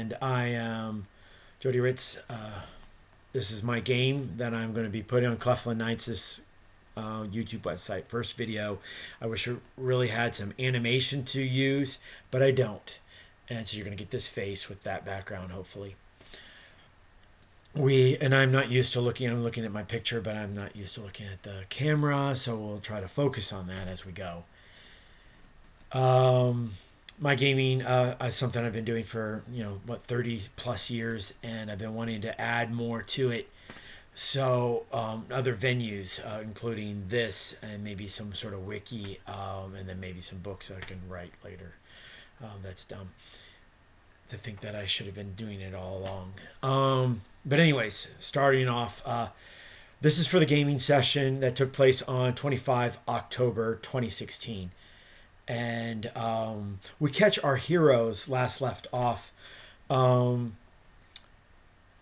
and I am Jody Ritz. This is my game that I'm going to be putting on Cleflin Knights' YouTube website. First video. I wish it really had some animation to use, but I don't. And so you're going to get this face with that background, hopefully. I'm not used to I'm looking at my picture, but I'm not used to looking at the camera, so we'll try to focus on that as we go. My gaming is something I've been doing for 30 plus years, and I've been wanting to add more to it. So other venues, including this, and maybe some sort of wiki, and then maybe some books I can write later. That's dumb to think that I should have been doing it all along. But anyways, starting off, this is for the gaming session that took place on 25 October 2016. And we catch our heroes last left off. Our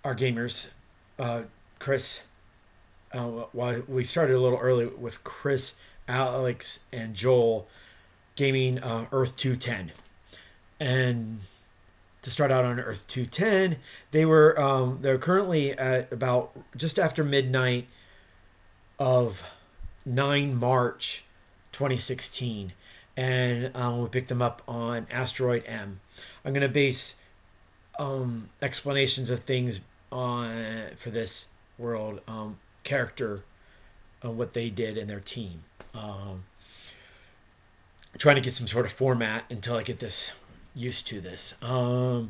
gamers, Chris. We started a little early with Chris, Alex, and Joel gaming Earth 210. And to start out on Earth 210, they're currently at about just after midnight of 9 March 2016. And we picked them up on Asteroid M. I'm going to base explanations of things for this world character, what they did and their team. Trying to get some sort of format until I get this used to this. But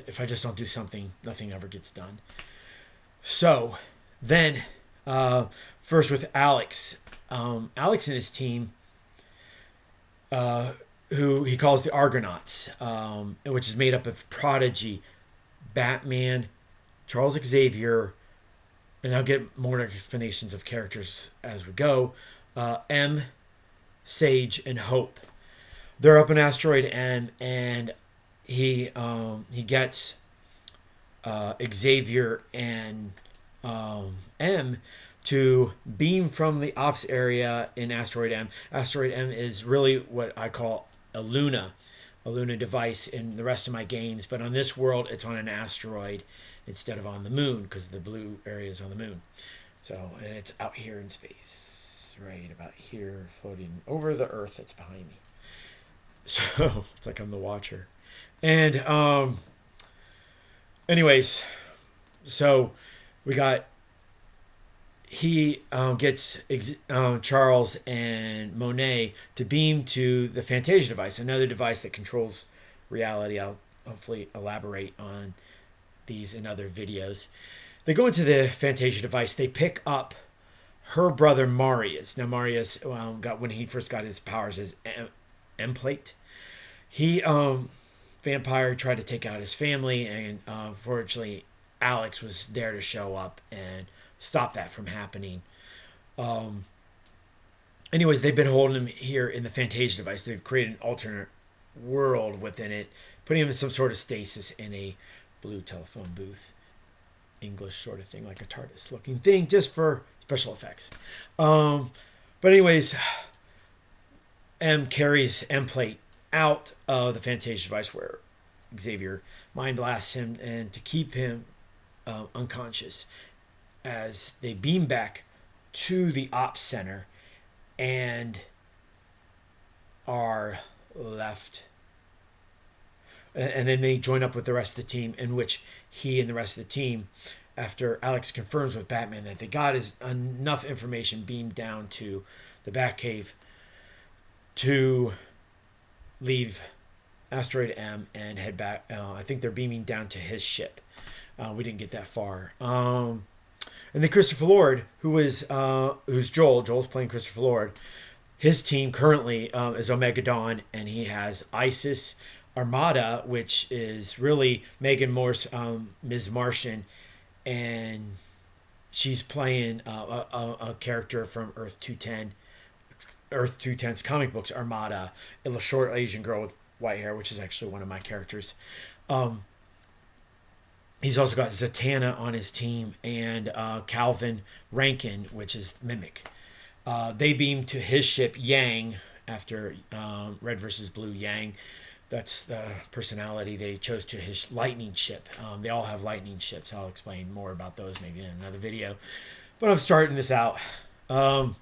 if I just don't do something, nothing ever gets done. So then, first with Alex. Alex and his team, who he calls the Argonauts, which is made up of Prodigy, Batman, Charles Xavier, and I'll get more explanations of characters as we go, M, Sage, and Hope. They're up in Asteroid M, and he gets Xavier and M to beam from the ops area in Asteroid M. Asteroid M is really what I call a Luna device in the rest of my games, but on this world it's on an asteroid instead of on the moon, because the blue area is on the moon. So, and it's out here in space, right about here, floating over the Earth that's behind me. So it's like I'm the Watcher. And anyways, so we got he gets Charles and Monet to beam to the Fantasia device, another device that controls reality. I'll hopefully elaborate on these in other videos. They go into the Fantasia device. They pick up her brother Marius. Now Marius got, when he first got his powers, as M-plate. He vampire tried to take out his family, and fortunately Alex was there to show up and stop that from happening. Anyways, they've been holding him here in the Fantasia device. They've created an alternate world within it, putting him in some sort of stasis in a blue telephone booth. English sort of thing, like a TARDIS looking thing, just for special effects. But anyways, M carries M-plate out of the Fantasia device, where Xavier mind blasts him, and to keep him unconscious, as they beam back to the ops center and are left. And then they join up with the rest of the team, in which he and the rest of the team, after Alex confirms with Batman that they got enough information, beamed down to the Batcave to leave Asteroid M and head back. I think they're beaming down to his ship. We didn't get that far. And then Christopher Lord, who's Joel. Joel's playing Christopher Lord. His team currently is Omega Dawn, and he has Isis, Armada, which is really Megan Morse, Ms. Martian, and she's playing a character from Earth 210. Earth 210's comic books, Armada, a short Asian girl with white hair, which is actually one of my characters. He's also got Zatanna on his team, and Calvin Rankin, which is Mimic. They beam to his ship, Yang, after Red versus Blue Yang. That's the personality they chose to his lightning ship. They all have lightning ships. I'll explain more about those maybe in another video. But I'm starting this out. Um,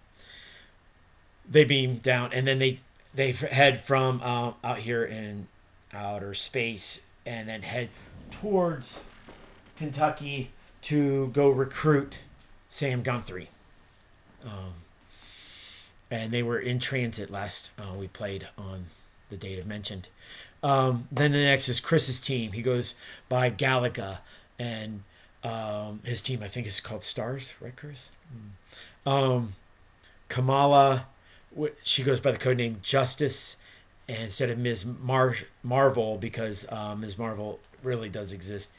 they beam down, and then they head from out here in outer space, and then head towards Kentucky to go recruit Sam Guthrie. Um, and they were in transit last we played on the date I've mentioned. Then the next is Chris's team. He goes by Galaga, and his team I think is called Stars, right, Chris? Kamala, she goes by the code name Justice, and instead of Ms. Marvel, because Ms. Marvel really does exist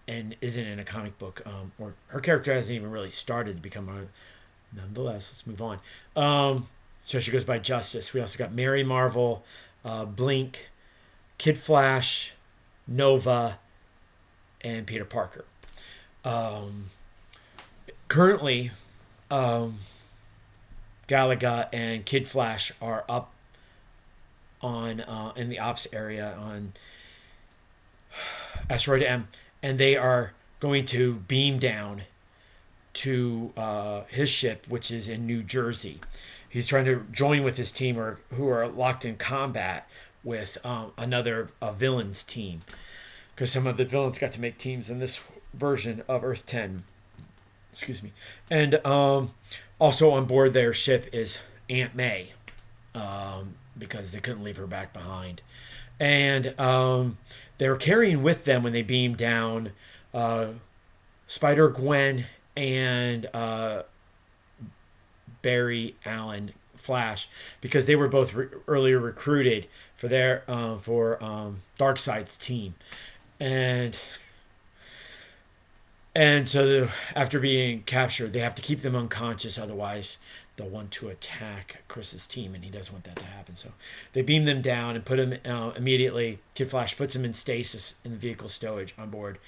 and isn't in a comic book, or her character hasn't even really started to become a. Nonetheless, let's move on. So she goes by Justice. We also got Mary Marvel, Blink, Kid Flash, Nova, and Peter Parker. Currently, Galaga and Kid Flash are up on in the ops area on Asteroid M, and they are going to beam down to his ship, which is in New Jersey. He's trying to join with his team, or who are locked in combat with another villains team, because some of the villains got to make teams in this version of Earth 10. Excuse me. And also on board their ship is Aunt May, because they couldn't leave her back behind. And they were carrying with them when they beamed down Spider-Gwen and Barry Allen Flash, because they were both earlier recruited for their Darkseid's team, and so after being captured, they have to keep them unconscious, otherwise they'll want to attack Chris's team, and he doesn't want that to happen. So they beam them down and put him immediately. Kid Flash puts him in stasis in the vehicle stowage on board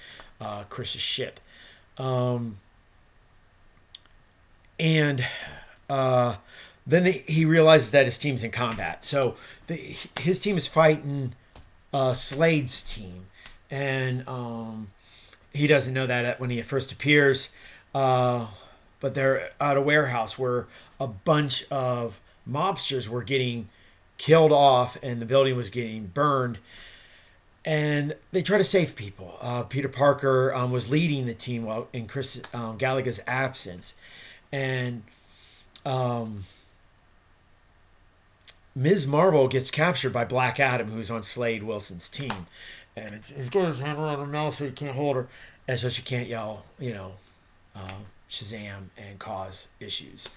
Chris's ship. And then he realizes that his team's in combat. So his team is fighting Slade's team. And he doesn't know that when he first appears. But they're at a warehouse where a bunch of mobsters were getting killed off and the building was getting burned. And they try to save people. Peter Parker was leading the team while in Chris Galaga's absence. And Ms. Marvel gets captured by Black Adam, who's on Slade Wilson's team. And he's got his hand around her mouth so he can't hold her. And so she can't yell, Shazam and cause issues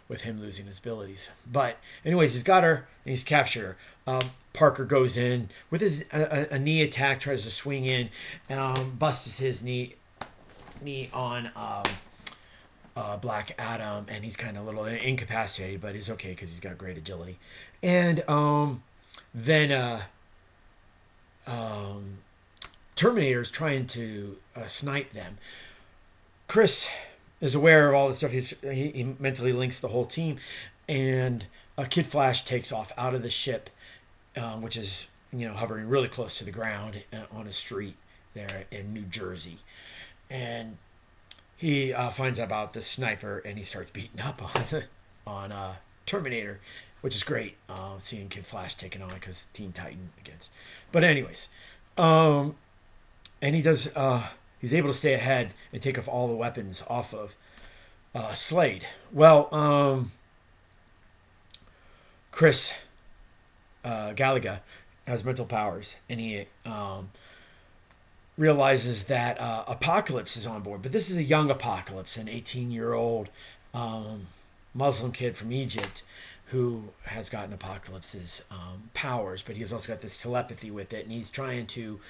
with him losing his abilities. But anyways, he's got her and he's captured her. Parker goes in with his a knee attack, tries to swing in, busts his knee on Black Adam, and he's kind of a little incapacitated, but he's okay because he's got great agility. And then Terminator's trying to snipe them. Chris is aware of all this stuff. He mentally links the whole team, and Kid Flash takes off out of the ship, which is hovering really close to the ground on a street there in New Jersey, and he finds out about the sniper, and he starts beating up on Terminator, which is great. Seeing Kid Flash taken on because Teen Titan against. But anyways, and he does. He's able to stay ahead and take off all the weapons off of Slade. Well, Chris Galaga has mental powers, and he realizes that Apocalypse is on board. But this is a young Apocalypse, an 18-year-old Muslim kid from Egypt who has gotten Apocalypse's powers, but he's also got this telepathy with it, and he's trying to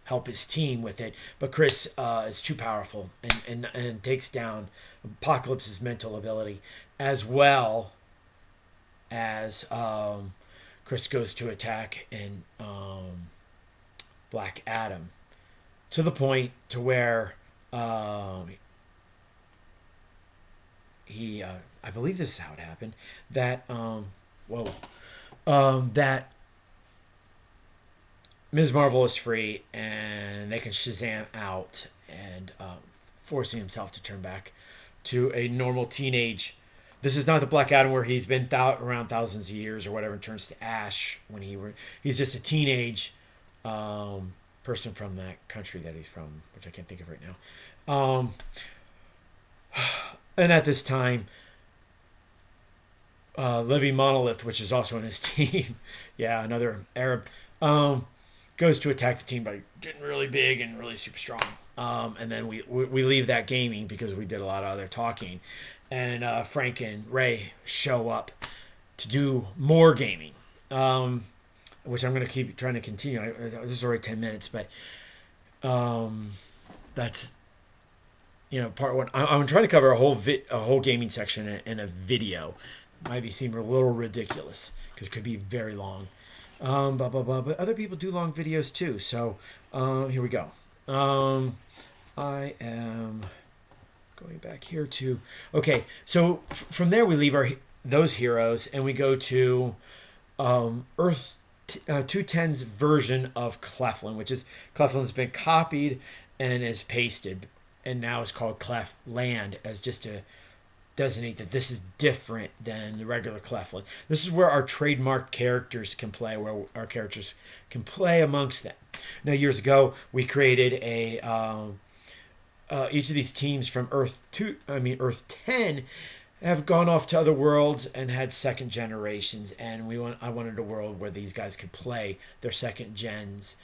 help his team with it. But Chris is too powerful and takes down Apocalypse's mental ability, as well as Chris goes to attack and Black Adam, to the point to where he I believe this is how it happened, that that Ms. Marvel is free, and they can Shazam out, and forcing himself to turn back to a normal teenage. This is not the Black Adam where he's been around thousands of years or whatever and turns to ash when he's just a teenage person from that country that he's from, which I can't think of right now. And at this time, Living Monolith, which is also in his team, yeah, another Arab, goes to attack the team by getting really big and really super strong. And then we leave that gaming because we did a lot of other talking. And Frank and Ray show up to do more gaming, which I'm going to keep trying to continue. This is already 10 minutes, but that's part one. I'm trying to cover a whole gaming section in a video. Might seem a little ridiculous because it could be very long. Blah blah blah. But other people do long videos too. So here we go. I am going back here to So from there we leave those heroes and we go to Earth 210's version of Cleflin, which is Cleflin's been copied and is pasted, and now it's called Clefland as just to designate that this is different than the regular Cleflin. This is where our trademark characters can play, where our characters can play amongst them. Now, years ago, we created each of these teams from Earth 10 have gone off to other worlds and had second generations, and I wanted a world where these guys could play their second gens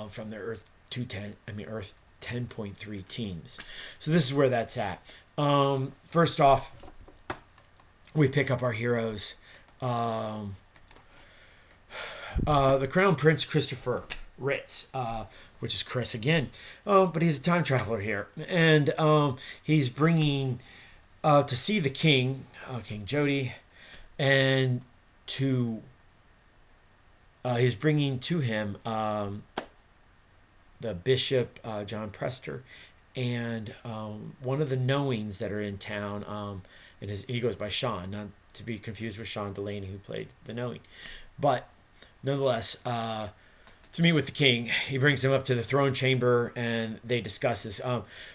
from their Earth 10.3 teams. So this is where that's at. First off, we pick up our heroes. The Crown Prince Christopher Ritz, which is Chris again, but he's a time traveler here, and he's bringing to see the king, King Jody, and he's bringing to him the Bishop John Prester, and one of the knowings that are in town, and he goes by Sean, not to be confused with Sean Delaney, who played the knowing, but nonetheless, to meet with the king. He brings him up to the throne chamber, and they discuss this.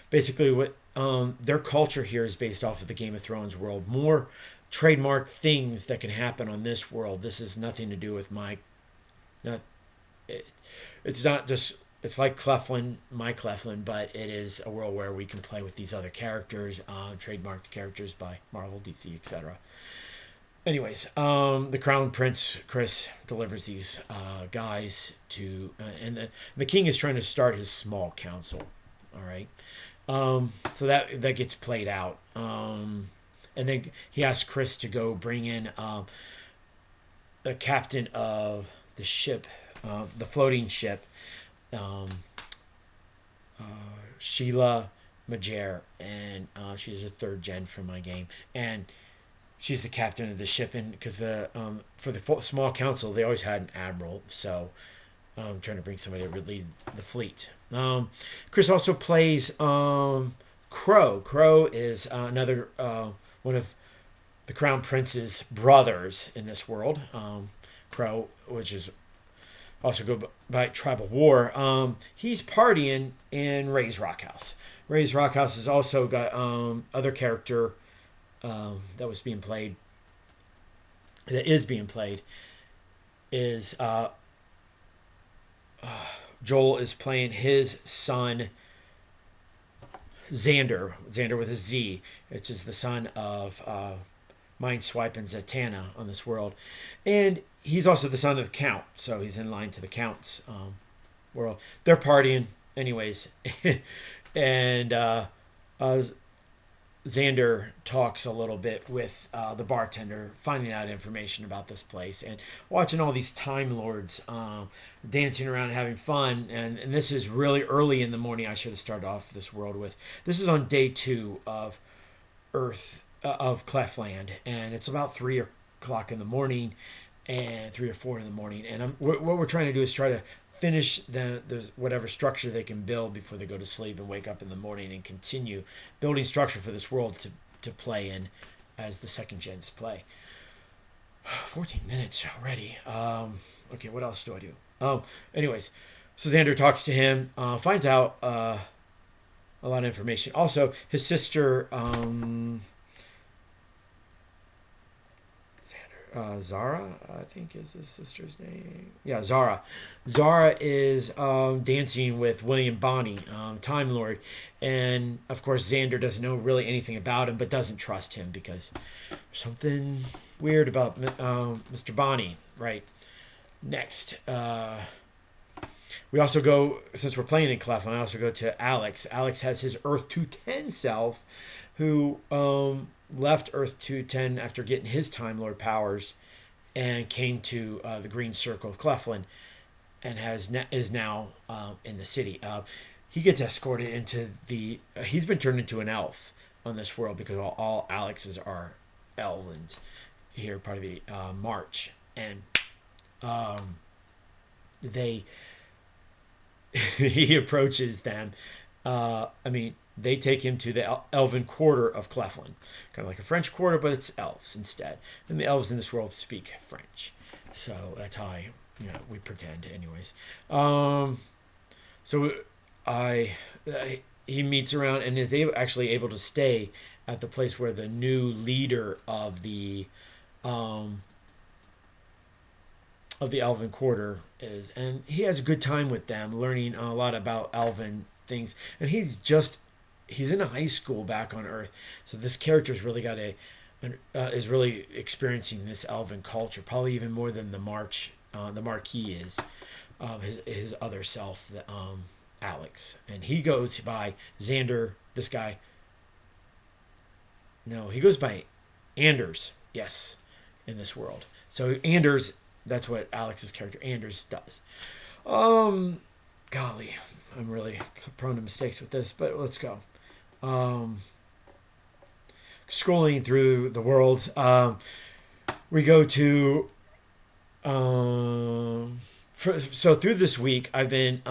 Basically, what their culture here is based off of the Game of Thrones world. More trademark things that can happen on this world. This is nothing to do with it's not just. It's like Cleflin, my Cleflin, but it is a world where we can play with these other characters, trademarked characters by Marvel, DC, etc. Anyways, the Crown Prince Chris delivers these guys to, and the king is trying to start his small council. All right, so that gets played out, and then he asks Chris to go bring in the captain of the ship, the floating ship. Sheila Majer, and she's a third gen from my game, and she's the captain of the ship. And because for the small council, they always had an admiral, so I'm trying to bring somebody that would lead the fleet. Chris also plays Crow. Crow is another one of the Crown Prince's brothers in this world. Crow, which is also go by Tribal War. He's partying in Ray's Rock House. Ray's Rock House has also got other character that is being played is Joel is playing his son Xander with a Z, which is the son of Mindswipe and Zatanna on this world, and he's also the son of the Count, so he's in line to the Count's world. They're partying, anyways, and Xander talks a little bit with the bartender, finding out information about this place, and watching all these Time Lords dancing around, having fun. And this is really early in the morning. I should have started off this world with. This is on day 2 of Earth. Of Clefland, and it's about 3 o'clock in the morning, and 3 or 4 in the morning. And what we're trying to do is try to finish the whatever structure they can build before they go to sleep and wake up in the morning and continue building structure for this world to play in as the second gens play. 14 minutes already. Okay, what else do I do? Anyways, so Xander talks to him, finds out a lot of information. Also, his sister, Zara, I think is his sister's name. Yeah, Zara. Zara is dancing with William Bonney, Time Lord, and of course Xander doesn't know really anything about him, but doesn't trust him because there's something weird about Mr. Bonney. Right. Next, we also go, since we're playing in Cleflin, I also go to Alex. Alex has his Earth 210 self, who left Earth 210 after getting his Time Lord powers and came to the Green Circle of Cleflin and is now in the city. He gets escorted into the... he's been turned into an elf on this world because all Alexes are elvins here, part of the March. And they... he approaches them. They take him to the elven quarter of Cleflin. Kind of like a French quarter, but it's elves instead. And the elves in this world speak French. So that's how we pretend anyways. He meets around and is actually able to stay at the place where the new leader of the elven quarter is, and he has a good time with them, learning a lot about elven things. And he's in a high school back on Earth, so this character's really is really experiencing this elven culture, probably even more than the Marquis is, his other self, Alex. And he goes by Xander. This guy. No, he goes by Anders. Yes, in this world. So Anders. That's what Alex's character Anders does. Golly, I'm really prone to mistakes with this, but let's go. Scrolling through the world, we go to. So through this week, I've been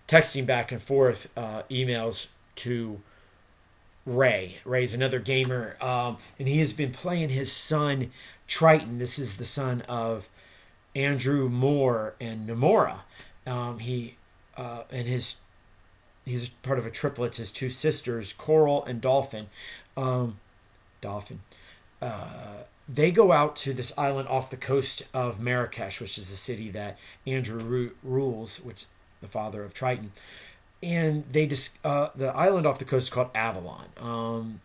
texting back and forth emails to Ray. Ray's another gamer, and he has been playing his son Triton. This is the son of Andrew Moore and Nomura. He's part of a triplet. His two sisters, Coral and Dolphin. They go out to this island off the coast of Marrakesh, which is the city that Andrew rules, which the father of Triton. And the island off the coast is called Avalon.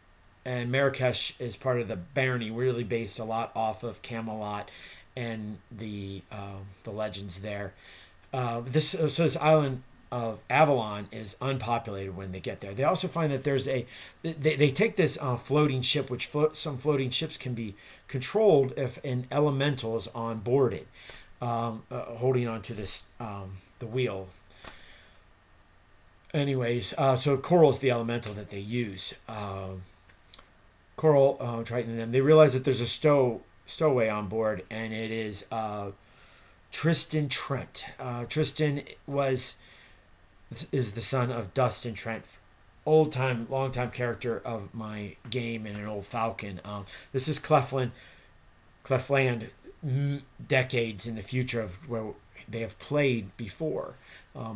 And Marrakesh is part of the barony, really based a lot off of Camelot and the legends there. This island of Avalon is unpopulated when they get there. They also find that there's they take this floating ship, which some floating ships can be controlled if an elemental is on board it, holding onto this the wheel. Anyways, so Coral is the elemental that they use. Coral, Triton, and them. They realize that there's a stowaway on board, and it is Tristan Trent. Tristan is the son of Dustin Trent, long time character of my game and an old Falcon. This is Clefland, decades in the future of where they have played before,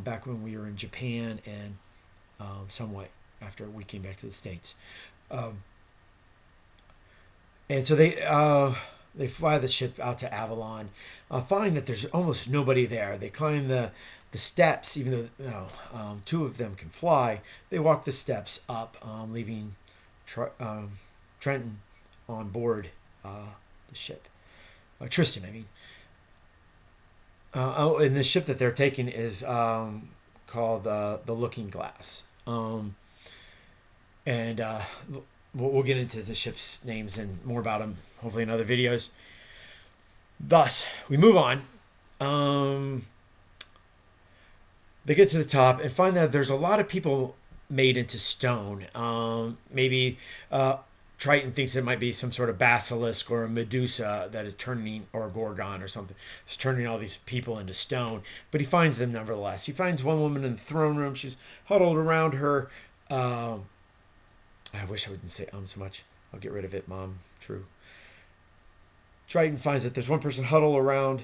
back when we were in Japan and somewhat after we came back to the States. And so they fly the ship out to Avalon, find that there's almost nobody there. They climb the steps, even though two of them can fly. They walk the steps up, leaving Trenton on board the ship. Tristan, I mean. And the ship that they're taking is called the Looking Glass. And we'll get into the ship's names and more about them, hopefully in other videos. Thus, we move on. They get to the top and find that there's a lot of people made into stone. Maybe Triton thinks it might be some sort of basilisk or a Medusa that is turning, or a Gorgon or something. It's turning all these people into stone. But he finds them nevertheless. He finds one woman in the throne room. She's huddled around her. I wish I wouldn't say so much. I'll get rid of it, Mom. True. Triton finds that there's one person huddled around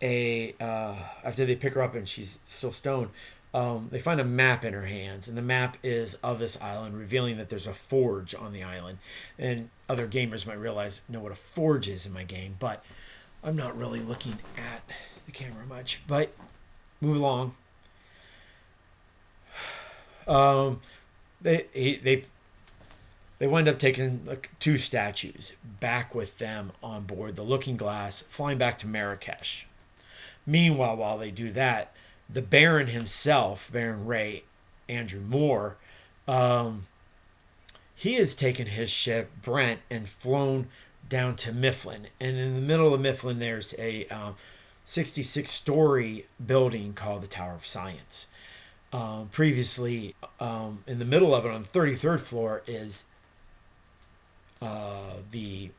after they pick her up and she's still stoned, they find a map in her hands, and the map is of this island, revealing that there's a forge on the island. And other gamers might know what a forge is in my game, but I'm not really looking at the camera much. But move along. They wind up taking like 2 statues back with them on board the Looking Glass, flying back to Marrakesh. Meanwhile, while they do that, the Baron himself, Baron Ray Andrew Moore, he has taken his ship Brent and flown down to Mifflin. And in the middle of Mifflin, there's a 66-story building called the Tower of Science. Previously, in the middle of it, on the 33rd floor, is the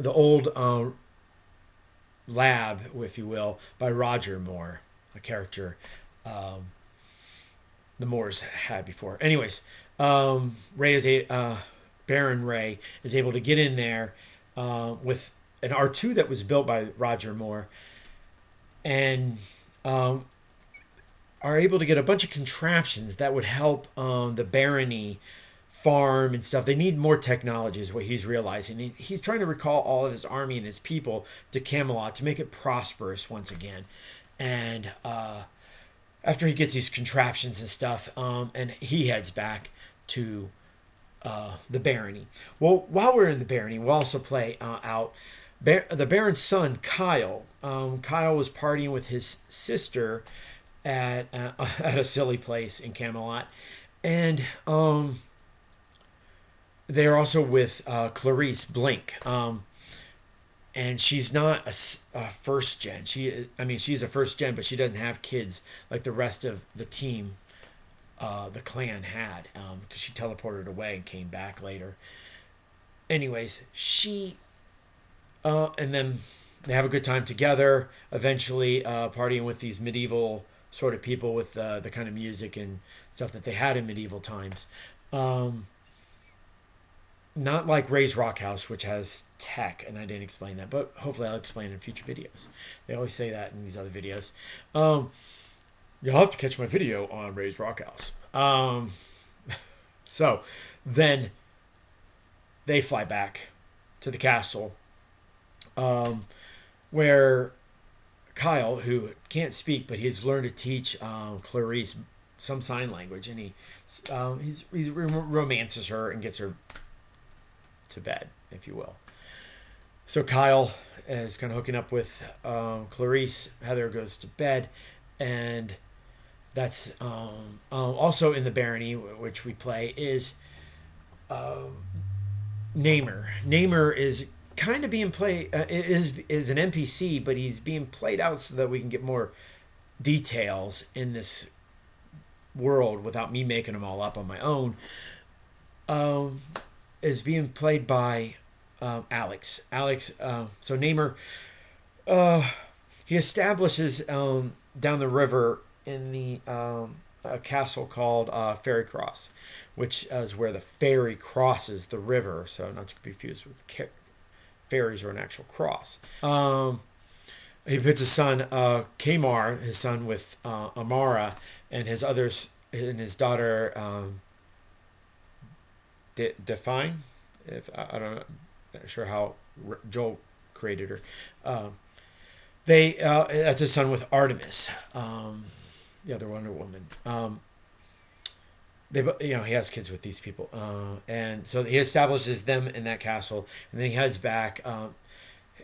old lab, if you will, by Roger Moore, a character the Moores had before. Anyways, Baron Ray is able to get in there with an R2 that was built by Roger Moore, and are able to get a bunch of contraptions that would help the barony farm and stuff. They need more technology is what he's realizing. He's trying to recall all of his army and his people to Camelot to make it prosperous once again. And after he gets these contraptions and stuff, and he heads back to the barony. Well, while we're in the barony, we'll also play out the Baron's son, Kyle. Kyle was partying with his sister at a silly place in Camelot. And they're also with Clarice Blink, and she's not a first gen. She's a first gen, but she doesn't have kids like the rest of the team, the clan had, because she teleported away and came back later. Anyways, and then they have a good time together. Eventually, partying with these medieval sort of people with the kind of music and stuff that they had in medieval times. Not like Ray's Rock House, which has tech, and I didn't explain that, but hopefully I'll explain in future videos. They always say that in these other videos. You'll have to catch my video on Ray's Rock House. So then they fly back to the castle, where Kyle, who can't speak, but he's learned to teach Clarice some sign language, and he romances her and gets her to bed, if you will. So Kyle is kind of hooking up with Clarice. Heather goes to bed, and that's also in the barony, which we play, is Namer. Namer is kind of being played, is an NPC, but he's being played out so that we can get more details in this world without me making them all up on my own. Is being played by Alex. So Namer, he establishes down the river in the a castle called Ferry Cross, which is where the ferry crosses the river. So not to be confused with ferries or an actual cross. He puts his son Kamar, his son, with Amara, and his daughter. Define, if I don't know, not sure how Joel created her. That's his son with Artemis, the other Wonder Woman. He has kids with these people, and so he establishes them in that castle, and then he heads back.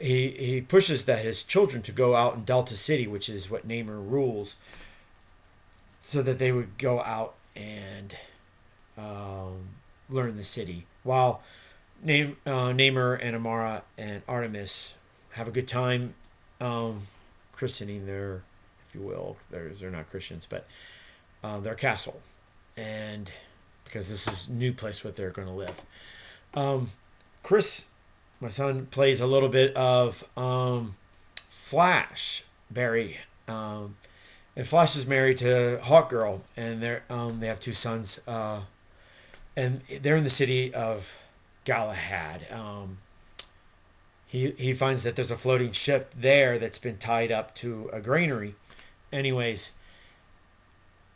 He pushes his children to go out in Delta City, which is what Namer rules, so that they would go out and learn the city, while Namer and Amara and Artemis have a good time christening their, if you will, they're not Christians, but their castle, and because this is a new place where they're going to live. Chris, my son, plays a little bit of Flash, Barry, and Flash is married to Hawkgirl, and they have 2 sons. And they're in the city of Galahad. he finds that there's a floating ship there that's been tied up to a granary. Anyways,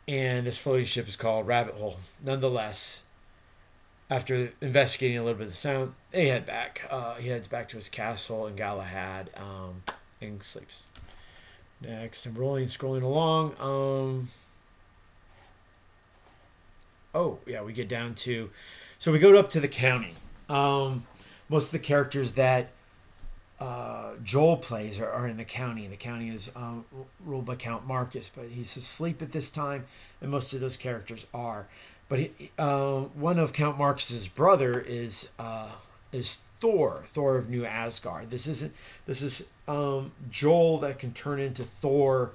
and this floating ship is called Rabbit Hole. Nonetheless, after investigating a little bit of the sound, they head back. He heads back to his castle in Galahad, and sleeps. Next, I'm scrolling along. Oh yeah, we get down to, so we go up to the county. Most of the characters that Joel plays are in the county. The county is ruled by Count Marcus, but he's asleep at this time, and most of those characters are. But one of Count Marcus's brother is Thor of New Asgard. This is Joel that can turn into Thor,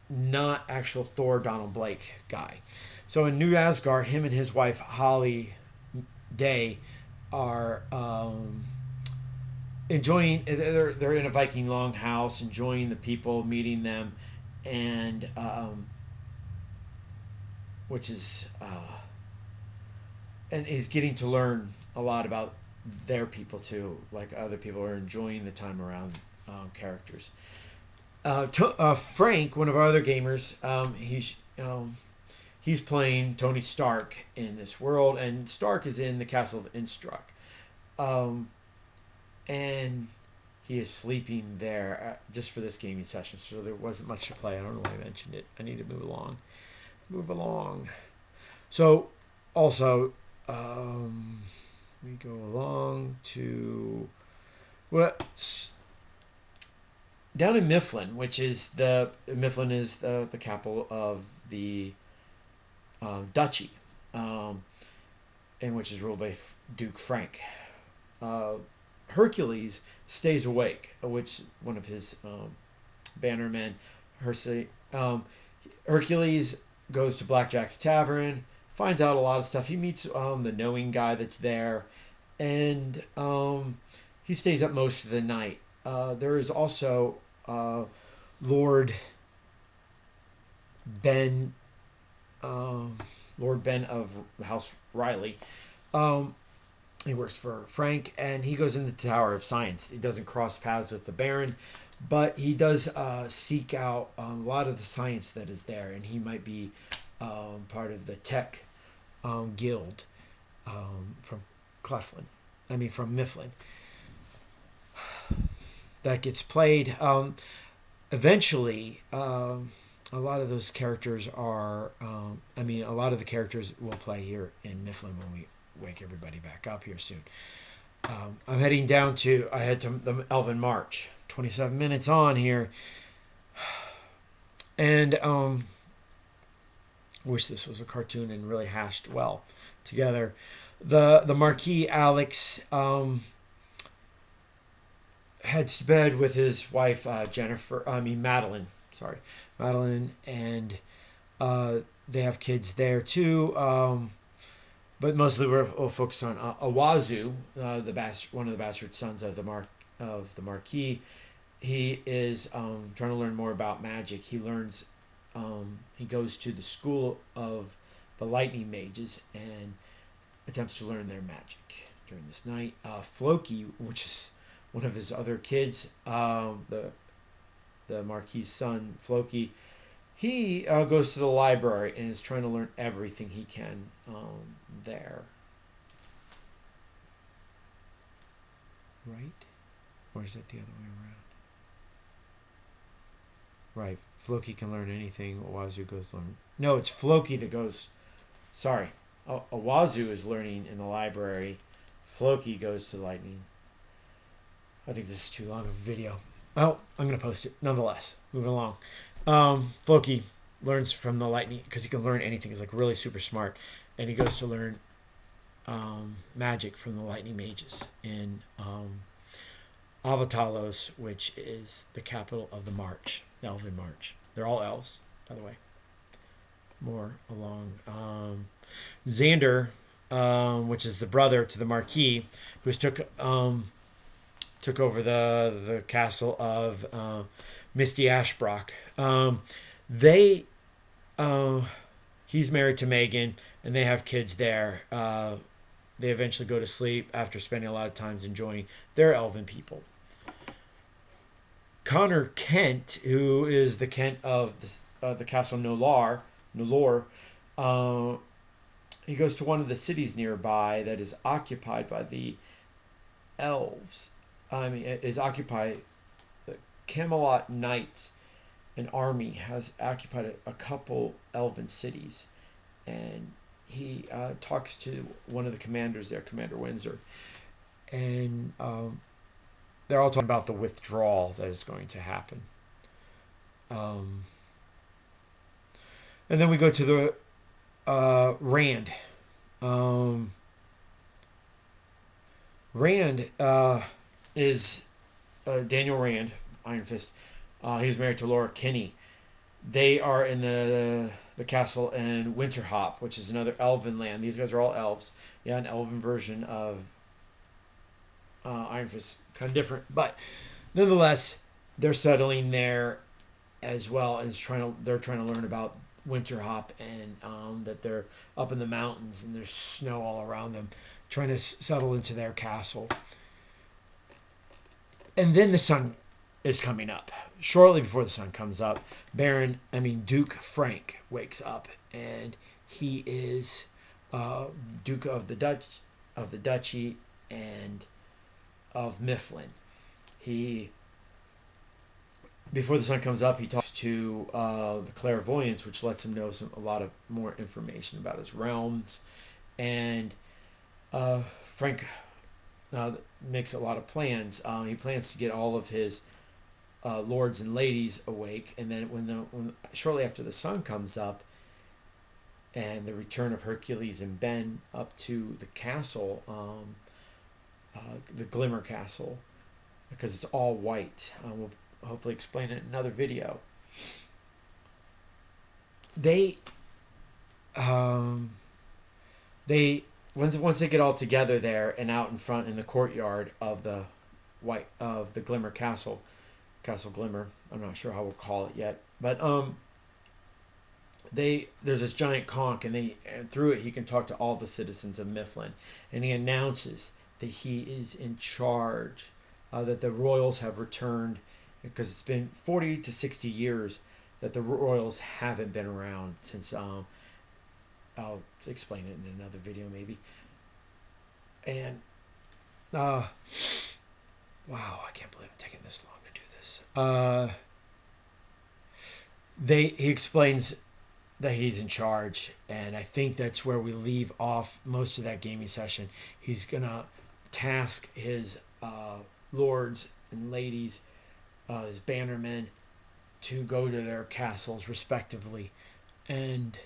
not actual Thor Donald Blake guy. So in New Asgard, him and his wife Holly Day are enjoying. They're in a Viking longhouse, enjoying the people, meeting them, and which is and he's getting to learn a lot about their people too. Like other people are enjoying the time around characters. Frank, one of our other gamers, he's playing Tony Stark in this world, and Stark is in the castle of Innsbruck. And he is sleeping there just for this gaming session, so there wasn't much to play. I don't know why I mentioned it. I need to move along. Move along. So, also, we go along to down in Mifflin, which is Mifflin is the capital of the duchy, and which is ruled by Duke Frank. Hercules stays awake, which one of his bannermen, Hercules goes to Blackjack's Tavern, finds out a lot of stuff. He meets the knowing guy that's there, and he stays up most of the night. There is also Lord Ben of House Riley. He works for Frank, and he goes in the Tower of Science. He doesn't cross paths with the Baron, but he does seek out a lot of the science that is there, and he might be part of the tech guild from from Mifflin. That gets played. Eventually, a lot of those characters are. A lot of the characters will play here in Mifflin when we wake everybody back up here soon. I'm heading down to. I head to the Elven March. 27 minutes on here, and wish this was a cartoon and really hashed well together. The Marquis Alex heads to bed with his wife Madeline. Sorry, Madeline, and they have kids there too. But mostly we'll focus on Awazu, one of the bastard sons of the Marquis. He is trying to learn more about magic. He learns. He goes to the school of the lightning mages and attempts to learn their magic during this night. Floki, which is one of his other kids, the Marquis' son, Floki, he goes to the library and is trying to learn everything he can there. Right? Or is that the other way around? Right. Floki can learn anything. Awazu goes learn. No, it's Floki that goes. Sorry. Awazu is learning in the library. Floki goes to lightning. I think this is too long of a video. Oh, I'm going to post it. Nonetheless, moving along. Floki learns from the lightning because he can learn anything. He's like really super smart. And he goes to learn magic from the lightning mages in Avatalos, which is the capital of the March, the Elven March. They're all elves, by the way. More along. Xander, which is the brother to the Marquis, who took over the castle of Misty Ashbrock. He's married to Megan, and they have kids there. They eventually go to sleep after spending a lot of time enjoying their elven people. Connor Kent, who is the Kent of the castle Nolor, he goes to one of the cities nearby that is occupied by the elves. I mean, is occupied. The Camelot Knights, an army, has occupied a couple elven cities, and he talks to one of the commanders there, Commander Windsor, and they're all talking about the withdrawal that is going to happen. And then we go to the Rand. Rand is Daniel Rand, Iron Fist. He's married to Laura Kinney. They are in the castle in Winterhop, which is another elven land. These guys are all elves. Yeah, an elven version of Iron Fist, kind of different, but nonetheless, they're settling there as well, and they're trying to learn about Winterhop, and that they're up in the mountains and there's snow all around them, trying to settle into their castle. And then the sun is coming up. Shortly before the sun comes up, Duke Frank wakes up, and he is Duke of the Duchy and of Mifflin. Before the sun comes up, he talks to the clairvoyance, which lets him know a lot of more information about his realms, and Frank makes a lot of plans. He plans to get all of his lords and ladies awake, and then when shortly after the sun comes up, and the return of Hercules and Ben up to the castle, the Glimmer Castle, because it's all white. We'll hopefully explain it in another video. Once they get all together there and out in front in the courtyard of the Glimmer Castle, Castle Glimmer. I'm not sure how we'll call it yet, but there's this giant conch, and through it he can talk to all the citizens of Mifflin, and he announces that he is in charge, that the royals have returned, because it's been 40 to 60 years that the royals haven't been around since. I'll explain it in another video maybe. And wow, I can't believe I'm taking this long to do this. He explains that he's in charge, and I think that's where we leave off most of that gaming session. He's gonna task his lords and ladies, his bannermen, to go to their castles respectively, and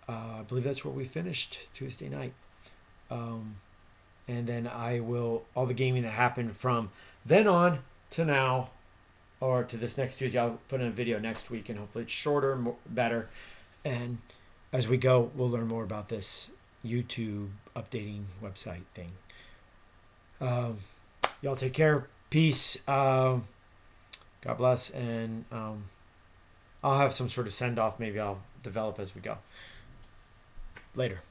I believe that's where we finished Tuesday night. And then all the gaming that happened from then on to now, or to this next Tuesday, I'll put in a video next week, and hopefully it's shorter, better. And as we go, we'll learn more about this YouTube updating website thing. Y'all take care. Peace. God bless. And I'll have some sort of send-off. Maybe I'll develop as we go. Later.